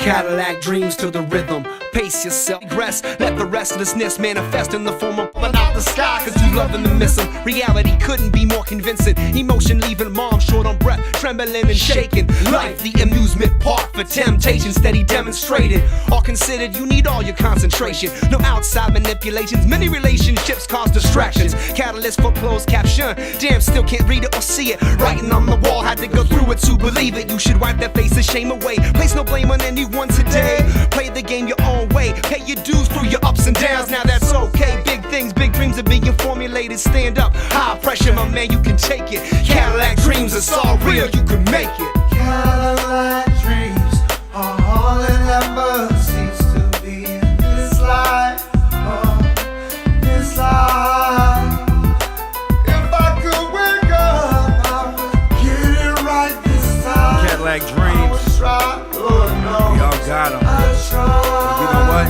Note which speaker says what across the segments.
Speaker 1: Cadillac dreams to the rhythm. Pace yourself, rest, let the restlessness manifest in the form of falling out the sky, cause you loving to miss him. Reality couldn't be more convincing. Emotion leaving mom short on breath, trembling and shaking. Life, the amusement park for temptation, steady demonstrated. All considered, you need all your concentration. No outside manipulations, many relationships cause distractions. Catalyst for closed caption, damn, still can't read it or see it. Writing on the wall, had to go through it to believe it. You should wipe that face of shame away. Place no blame on anyone today. Play the game your own way. Pay your dues through your ups and downs. Now that's okay. Big things, big dreams are being formulated. Stand up, high pressure, my man, you can take it. Cadillac dreams, it's all real, you can make it.
Speaker 2: Cadillac dreams are all it ever seems to be in this life. This life. If I could wake up, I would get it right this time.
Speaker 3: Cadillac
Speaker 2: I
Speaker 3: dreams.
Speaker 2: would try, Lord knows.
Speaker 3: We all got 'em.
Speaker 2: I try.
Speaker 3: You know what?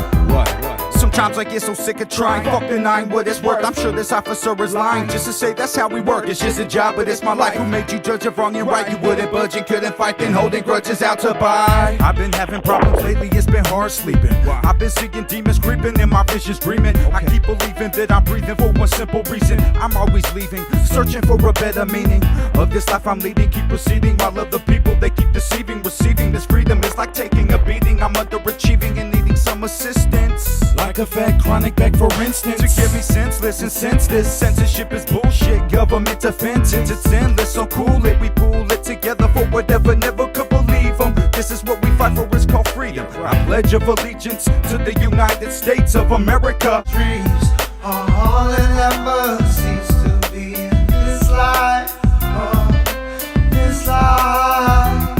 Speaker 3: Sometimes I get so sick of trying. Fuck denying what it's worth. I'm sure this officer is lying just to say that's how we work. It's just a job, but it's my life. Who made you judge of wrong and right? You wouldn't budge and couldn't fight, then holding grudges out to buy. I've been having problems lately, it's been hard sleeping. I've been seeing demons creeping and my vision's dreaming. I keep believing that I'm breathing for one simple reason. I'm always leaving, searching for a better meaning of this life I'm leading. Keep proceeding while other people they keep deceiving. Receiving this freedom is like taking a beating. I'm underachieving and needing some assistance. Like a fat chronic bag, for instance, to give me senseless and sense this censorship is bullshit. Government offenses, it's endless. So cool it, we pull it together for whatever. Never could believe them. This is what we fight for. It's called freedom. I pledge of allegiance to the United States of America.
Speaker 2: Dreams are all it ever seems to be in this life. This life.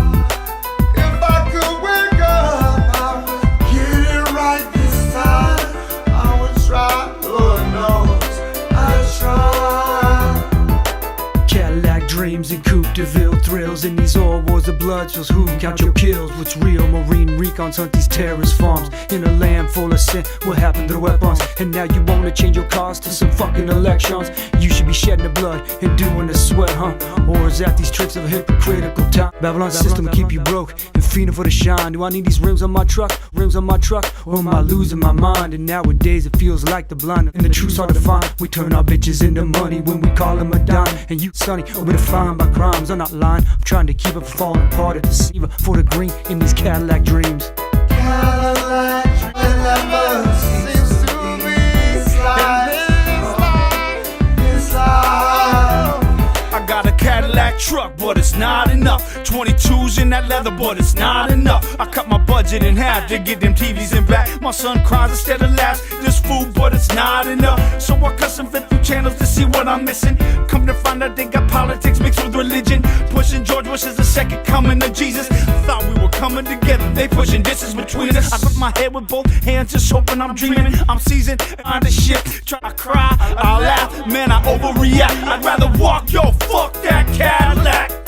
Speaker 2: If I could wake up, I would get it right this time. I would try, Lord knows, I try.
Speaker 1: Cadillac dreams and Coupe de Ville thrills. In these all wars of blood shows who count your kills. What's real? Marine recons hunt these terrorist farms. In a land full of sin, what happened to the weapons? And now you wanna change your cars to some fucking elections. You should be shedding the blood and doing the sweat, huh? Or is that these tricks of a hypocritical time? Babylon's system keep you broke and feeding for the shine. Do I need these rims on my truck? Rims on my truck? Or am I losing my mind? And nowadays it feels like the blind and the truth's hard to find. We turn our bitches into money when we call them a dime. And you, sonny, are defined by crimes. I'm not lying, I'm trying to keep it from falling apart. A deceiver for the green in these Cadillac dreams.
Speaker 2: Cadillac never seems to be this life. This life.
Speaker 3: I got a Cadillac truck, but it's not enough. 22s in that leather, but it's not enough. I cut my budget in half to get them TVs in back. My son cries instead of laughs. This food, but it's not enough. So I cut some flip through channels to see what I'm missing. Come to find out they got politics mixed with religion. Pushing George Bush as the second coming of Jesus. Thought we were coming together. They pushing distance between us. I grip my head with both hands, just hoping I'm dreaming. I'm seasoned on the shit. Try to cry, I'll laugh. Man, I overreact. I'd rather walk, yo, fuck that Cadillac.